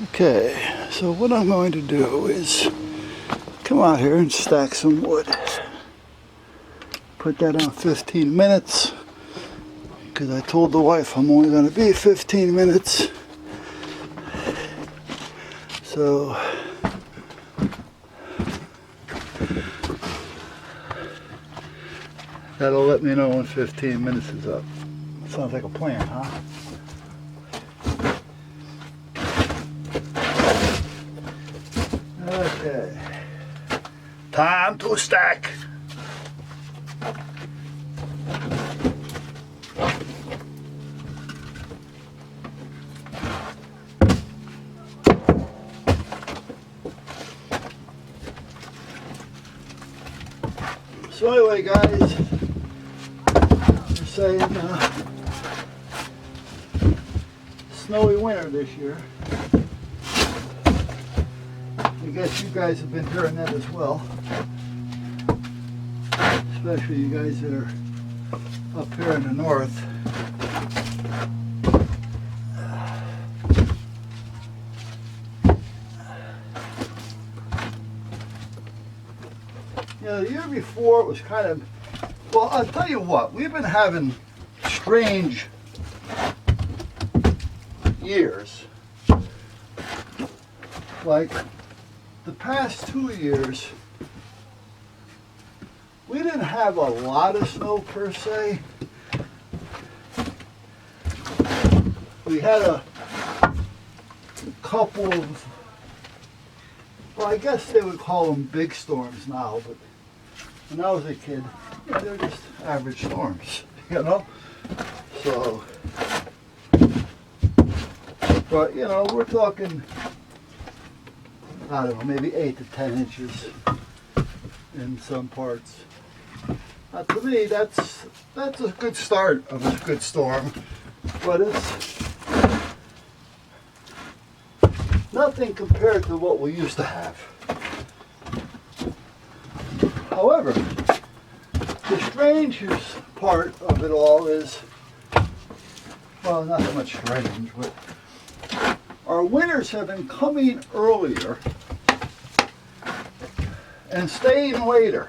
Okay, so what I'm going to do is come out here and stack some wood. Put that on 15 minutes because I told the wife I'm only going to be 15 minutes. So that'll let me know when 15 minutes is up. Sounds like a plan, huh? Okay. Time to stack. So anyway, guys, we're saying snowy winter this year. I guess you guys have been hearing that as well, especially you guys that are up here in the north. You know, the year before it was kind of, well, I'll tell you what, we've been having strange years. Like the past 2 years, we didn't have a lot of snow per se. We had a couple of, well, I guess they would call them big storms now, but when I was a kid, yeah, they were just average storms, you know? So, but you know, we're talking, I don't know, maybe 8 to 10 inches in some parts. To me, that's a good start of a good storm, but it's nothing compared to what we used to have. However, the strangest part of it all is, well, not so much strange, but our winters have been coming earlier and staying later.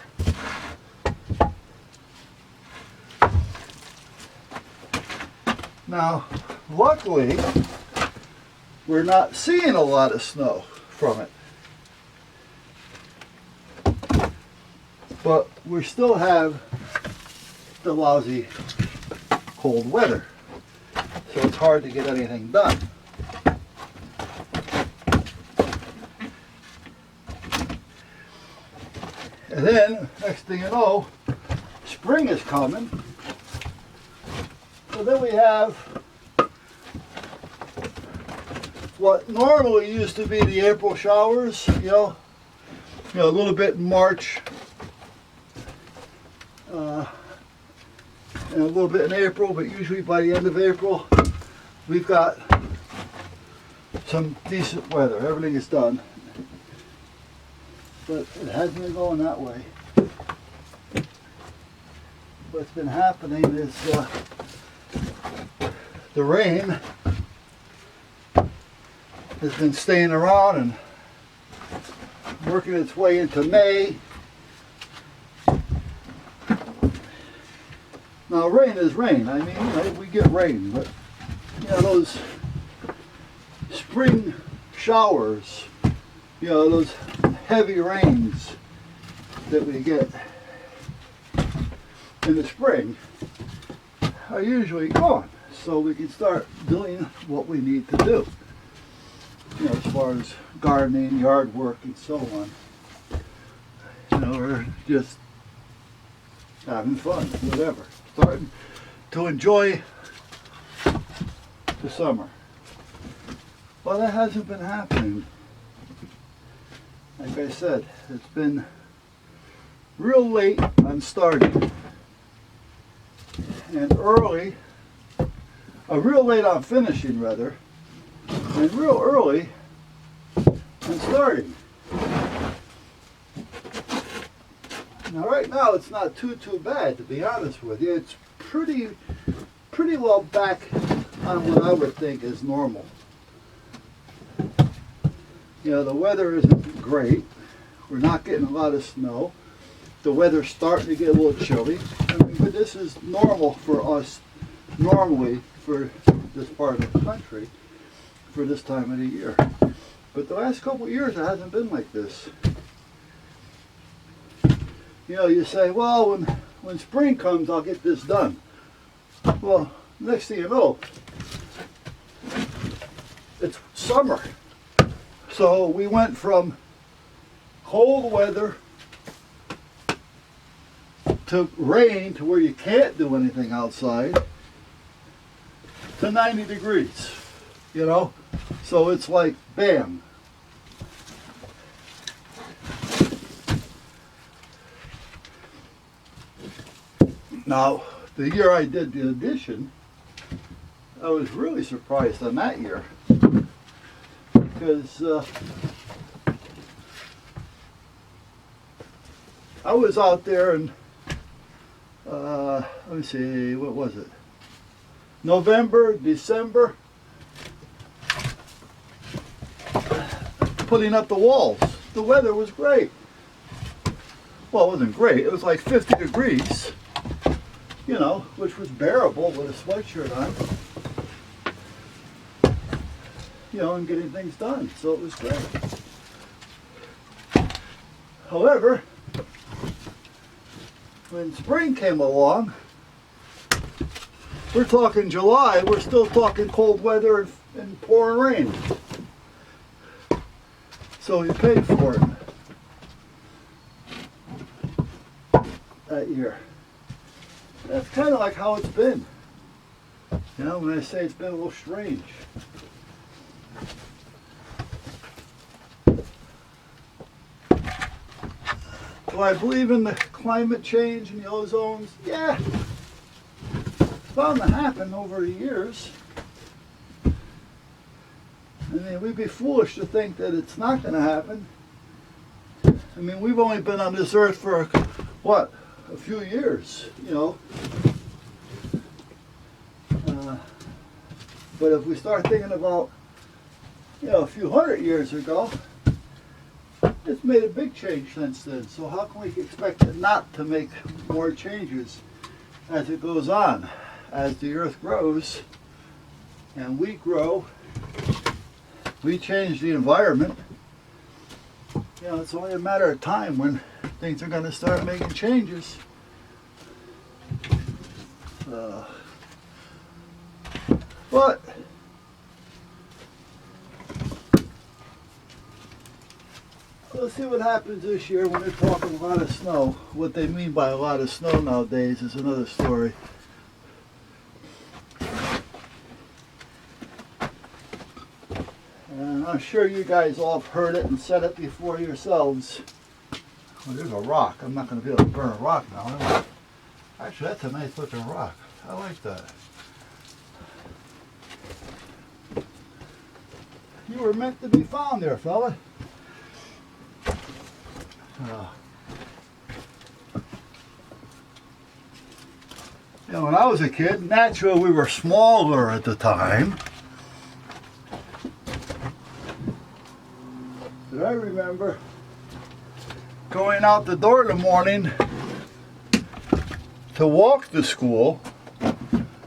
Now, luckily, we're not seeing a lot of snow from it. But we still have the lousy cold weather. So it's hard to get anything done. And then, next thing you know, spring is coming. So then we have what normally used to be the April showers, you know, a little bit in March, and a little bit in April, but usually by the end of April, we've got some decent weather. Everything is done. But it hasn't been going that way. What's been happening is the rain has been staying around and working its way into May. Now rain is rain. I mean, you know, we get rain, but you know, those spring showers, you know, those heavy rains that we get in the spring are usually gone, so we can start doing what we need to do, you know, as far as gardening, yard work, and so on. You know, we're just having fun, whatever, starting to enjoy the summer. Well, that hasn't been happening. Like I said, it's been real late on starting and early, real late on finishing rather, and real early on starting. Now right now it's not too bad, to be honest with you. It's pretty well back on what I would think is normal. You know, the weather isn't great. We're not getting a lot of snow. The weather's starting to get a little chilly. I mean, but this is normal for us, normally for this part of the country, for this time of the year. But the last couple of years it hasn't been like this. You know, you say, well, when spring comes, I'll get this done. Well, next thing you know, it's summer. So we went from cold weather to rain to where you can't do anything outside to 90 degrees, you know? So it's like, bam. Now, the year I did the addition, I was really surprised on that year because I was out there and let me see, what was it? November, December, putting up the walls. The weather was great. Well, it wasn't great. It was like 50 degrees. You know, which was bearable with a sweatshirt on, you know, and getting things done. So it was great. However, when spring came along, we're talking July, we're still talking cold weather and pouring rain. So we paid for it that year. That's kind of like how it's been. You know, when I say it's been a little strange. Do I believe in the climate change and the ozones? Yeah. It's bound to happen over the years. I mean, we'd be foolish to think that it's not going to happen. I mean, we've only been on this earth for, what, a few years, you know. But if we start thinking about, you know, a few hundred years ago, it's made a big change since then. So how can we expect it not to make more changes as it goes on? As the earth grows and we grow, we change the environment. You know, it's only a matter of time when things are going to start making changes. But let's see what happens this year when they're talking a lot of snow. What they mean by a lot of snow nowadays is another story. And I'm sure you guys all have heard it and said it before yourselves. Well, there's a rock. I'm not going to be able to burn a rock now, am I? Actually, that's a nice looking rock. I like that. You were meant to be found there, fella. You know, when I was a kid, naturally we were smaller at the time. But I remember going out the door in the morning to walk to school.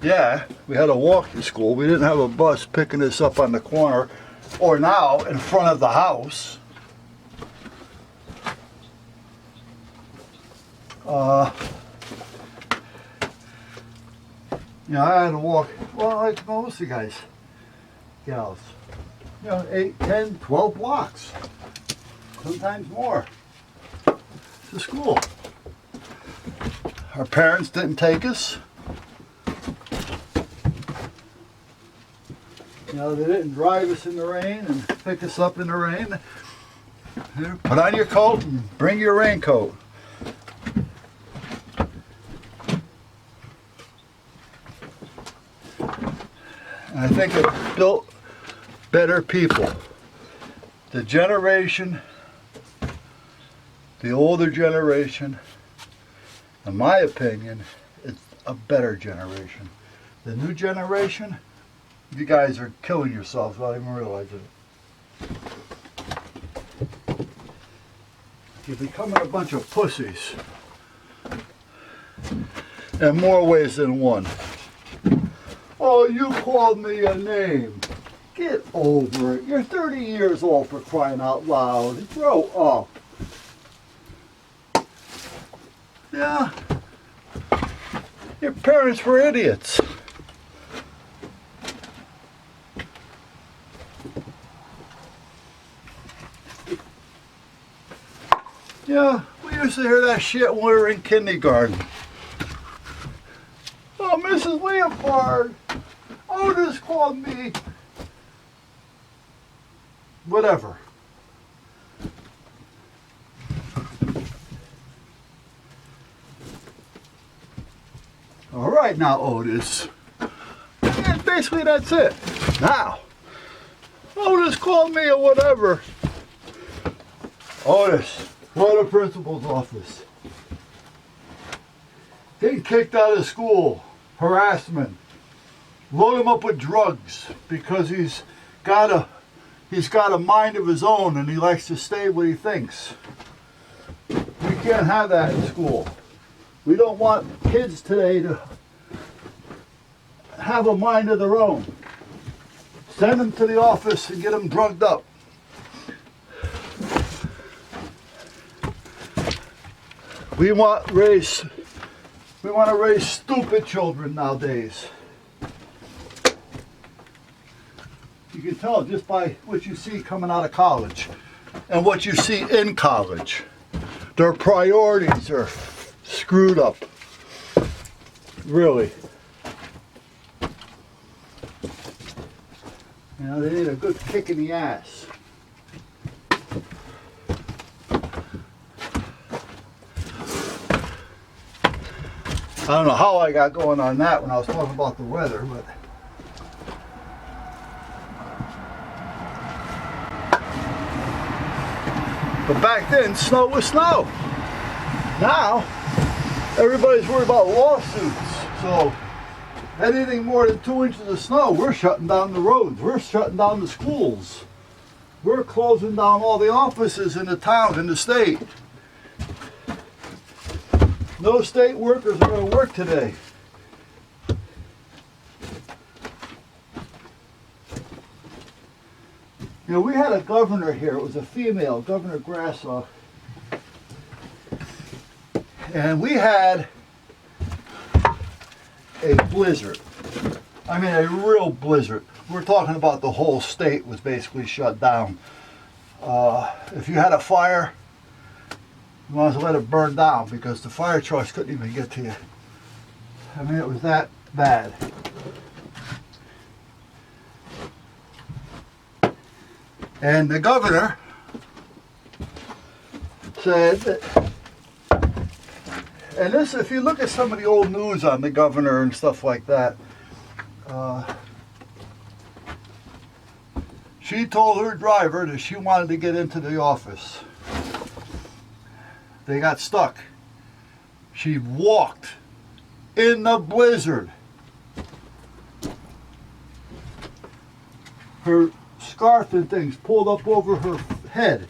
Yeah, we had to walk to school. We didn't have a bus picking us up on the corner or now in front of the house. You know, I had to walk, well, like most of the guys, gals, you know, 8, 10, 12 blocks, sometimes more, to school. Our parents didn't take us. You know, they didn't drive us in the rain and pick us up in the rain. Put on your coat and bring your raincoat. And I think it built better people. The generation, the older generation, in my opinion, it's a better generation. The new generation, you guys are killing yourselves without even realizing it. You're becoming a bunch of pussies. In more ways than one. Oh, you called me a name. Get over it. You're 30 years old, for crying out loud. Grow up. Yeah. Your parents were idiots. Yeah, we used to hear that shit when we were in kindergarten. Oh, Mrs. Leopard, Otis called me. Whatever. All right now, Otis. And basically that's it. Now, Otis called me or whatever. Otis, go to the principal's office. Getting kicked out of school. Harassment. Load him up with drugs because he's got a mind of his own and he likes to stay what he thinks. We can't have that in school. We don't want kids today to have a mind of their own. Send them to the office and get them drugged up. We want to raise stupid children nowadays. You can tell just by what you see coming out of college and what you see in college. Their priorities are screwed up. Really. You know, they need a good kick in the ass. I don't know how I got going on that when I was talking about the weather, but back then, snow was snow. Now, everybody's worried about lawsuits. So, anything more than 2 inches of snow, we're shutting down the roads. We're shutting down the schools. We're closing down all the offices in the town, in the state. No state workers are going to work today. You know, we had a governor here. It was a female, Governor Grasso. And we had a blizzard. I mean, a real blizzard. We're talking about the whole state was basically shut down. If you had a fire, you wanted to let it burn down because the fire trucks couldn't even get to you. I mean, it was that bad. And the governor said that, and this, if you look at some of the old news on the governor and stuff like that, she told her driver that she wanted to get into the office. They got stuck. She walked in the blizzard. Her scarf and things pulled up over her head.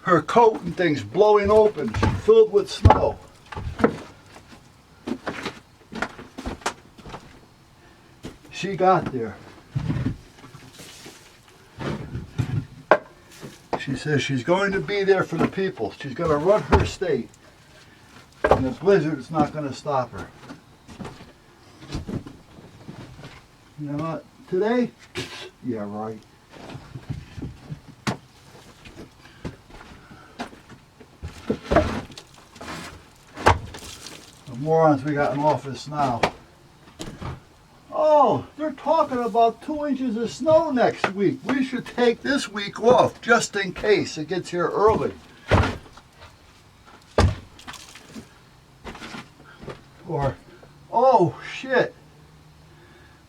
Her coat and things blowing open, filled with snow. She got there. She says she's going to be there for the people. She's going to run her state. And the blizzard is not going to stop her. You know what? Today? Yeah, right. The morons we got in office now. Oh, they're talking about 2 inches of snow next week. We should take this week off just in case it gets here early. Or, oh shit,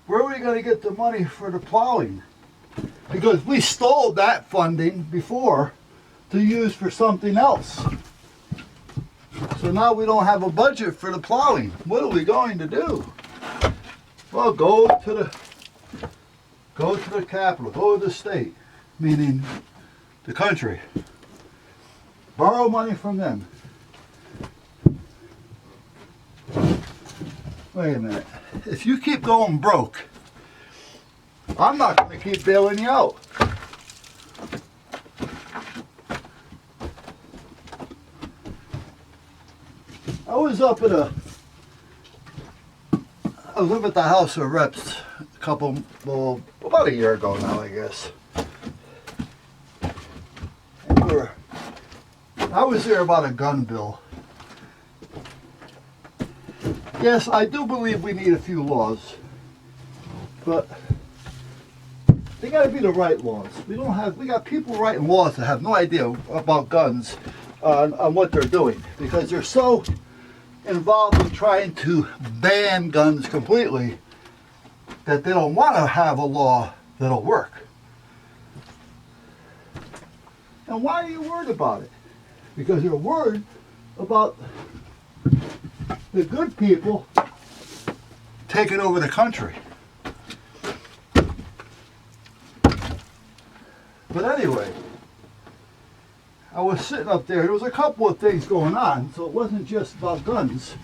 where are we going to get the money for the plowing? Because we stole that funding before to use for something else. So now we don't have a budget for the plowing. What are we going to do? Well, go to the capital, go to the state, meaning the country. Borrow money from them. Wait a minute. If you keep going broke, I'm not going to keep bailing you out. I was up at the House of Reps about a year ago now, I guess. And I was there about a gun bill. Yes, I do believe we need a few laws, but they got to be the right laws. We got people writing laws that have no idea about guns on what they're doing, because they're so involved in trying to ban guns completely that they don't want to have a law that'll work. And why are you worried about it? Because you're worried about the good people taking over the country. But anyway, I was sitting up there. There was a couple of things going on, so it wasn't just about guns.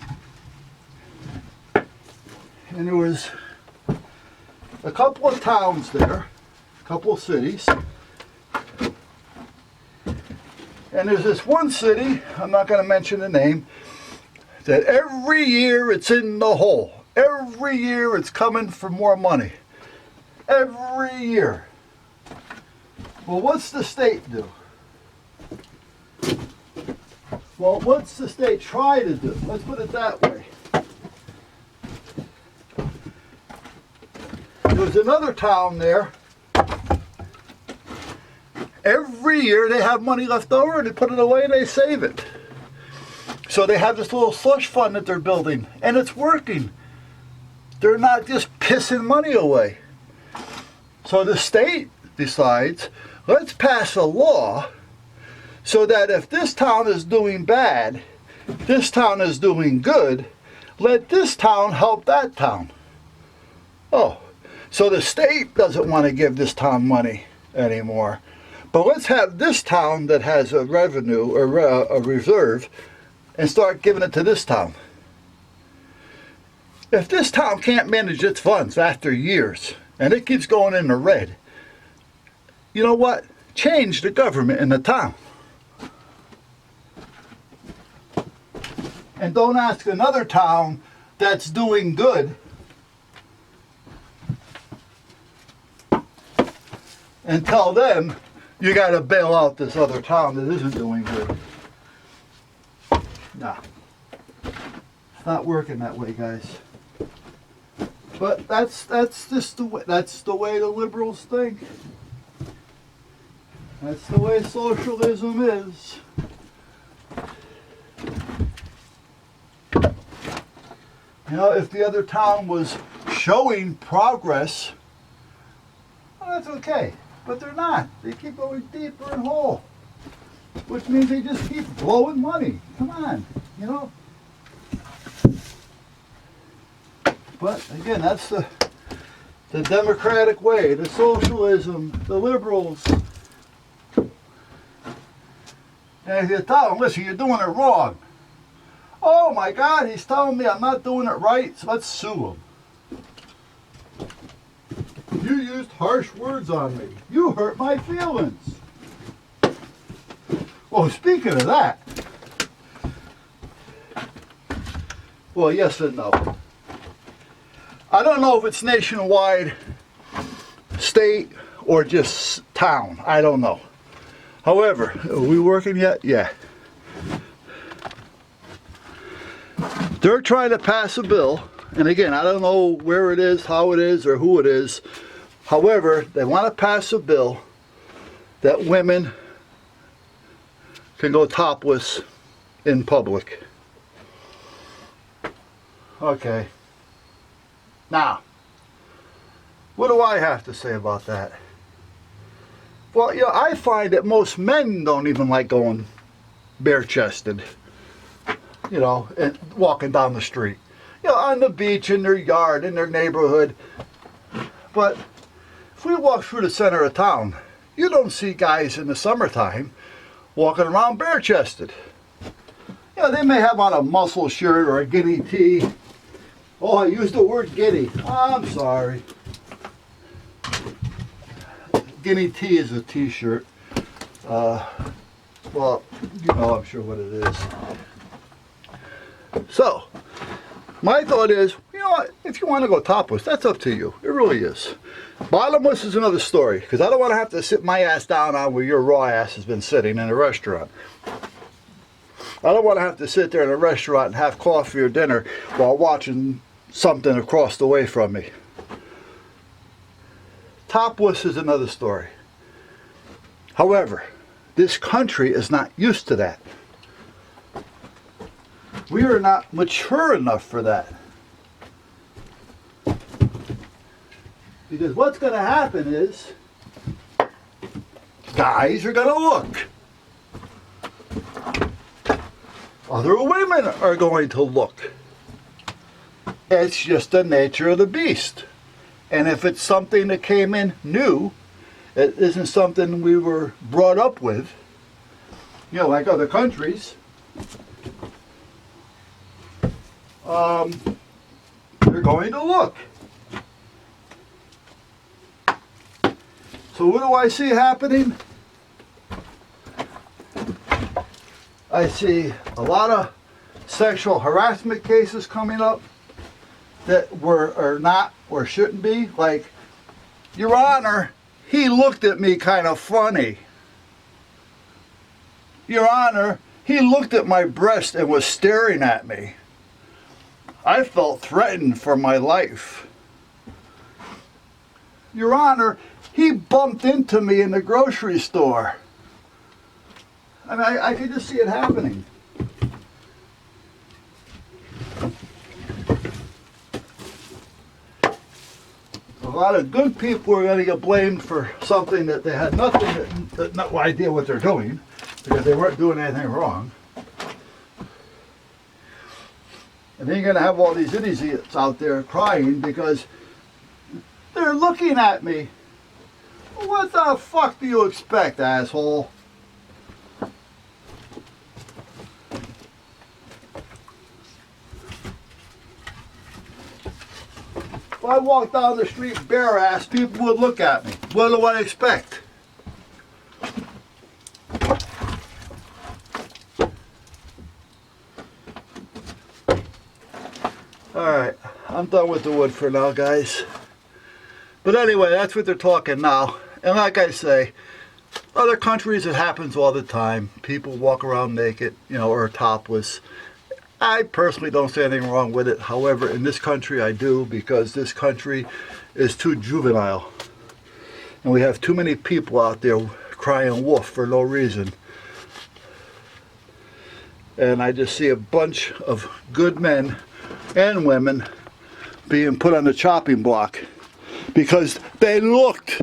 And there was a couple of towns there, a couple of cities. And there's this one city, I'm not going to mention the name, that every year it's in the hole. Every year it's coming for more money. Every year. Well, what's the state do? Well, what's the state try to do? Let's put it that way. There's another town there. Every year they have money left over and they put it away and they save it. So they have this little slush fund that they're building, and it's working. They're not just pissing money away. So the state decides, let's pass a law so that if this town is doing bad, this town is doing good, let this town help that town. Oh, so the state doesn't want to give this town money anymore. But let's have this town that has a revenue or a reserve and start giving it to this town. If this town can't manage its funds after years and it keeps going in the red, you know what? Change the government in the town. And don't ask another town that's doing good and tell them you got to bail out this other town that isn't doing good. Nah. It's not working that way, guys. But that's just the way the liberals think. That's the way socialism is. You know, if the other town was showing progress, well, that's okay. But they're not. They keep going deeper and hole. Which means they just keep blowing money. Come on, you know. But again, that's the democratic way, the socialism, the liberals. And if you tell them, listen, you're doing it wrong. Oh my God, he's telling me I'm not doing it right, so let's sue him. You used harsh words on me. You hurt my feelings. Well, speaking of that, well, yes and no. I don't know if it's nationwide, state, or just town. I don't know. However, are we working yet? Yeah. They're trying to pass a bill, and again, I don't know where it is, how it is, or who it is. However, they want to pass a bill that women can go topless in public. Okay. Now, what do I have to say about that? Well, you know, I find that most men don't even like going bare-chested, you know, and walking down the street. You know, on the beach, in their yard, in their neighborhood. But if we walk through the center of town, you don't see guys in the summertime walking around bare-chested. You know, they may have on a muscle shirt or a guinea tee. Oh, I used the word guinea. Oh, I'm sorry. Guinea tee is a t-shirt. Well, you know, I'm sure what it is. So, my thought is, you know what, if you want to go topless, that's up to you. It really is. Bottomless is another story, because I don't want to have to sit my ass down on where your raw ass has been sitting in a restaurant. I don't want to have to sit there in a restaurant and have coffee or dinner while watching something across the way from me. Topless is another story. However, this country is not used to that. We are not mature enough for that. Because what's going to happen is, guys are going to look. Other women are going to look. It's just the nature of the beast. And if it's something that came in new, it isn't something we were brought up with, you know, like other countries, they're going to look. So what do I see happening? I see a lot of sexual harassment cases coming up that are not or shouldn't be. Like, Your Honor, he looked at me kind of funny. Your Honor, he looked at my breast and was staring at me. I felt threatened for my life. Your Honor, he bumped into me in the grocery store. I mean, I could just see it happening. A lot of good people are going to get blamed for something that they had no idea what they're doing, because they weren't doing anything wrong. And then you're going to have all these idiots out there crying because they're looking at me. What the fuck do you expect, asshole? If I walked down the street bare ass, people would look at me. What do I expect? Alright, I'm done with the wood for now, guys. But anyway, that's what they're talking now. And like I say, other countries it happens all the time. People walk around naked, you know, or topless. I personally don't see anything wrong with it. However, in this country I do, because this country is too juvenile. And we have too many people out there crying wolf for no reason. And I just see a bunch of good men and women being put on the chopping block because they looked.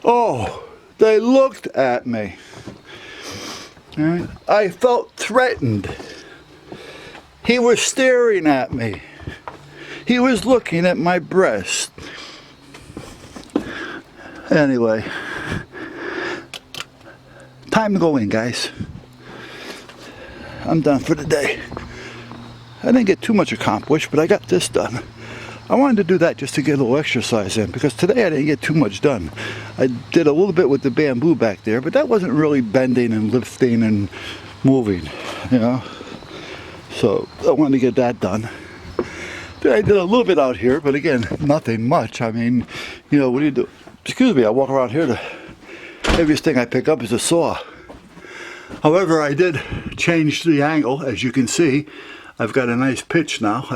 Oh, they looked at me. I felt threatened. He was staring at me. He was looking at my breast. Anyway, time to go in, guys. I'm done for the day. I didn't get too much accomplished, but I got this done. I wanted to do that just to get a little exercise in, because today I didn't get too much done. I did a little bit with the bamboo back there, but that wasn't really bending and lifting and moving, you know. So I wanted to get that done. Then I did a little bit out here, but again, nothing much. I mean, you know, what do you do? Excuse me, I walk around here, the heaviest thing I pick up is a saw. However, I did change the angle, as you can see. I've got a nice pitch now.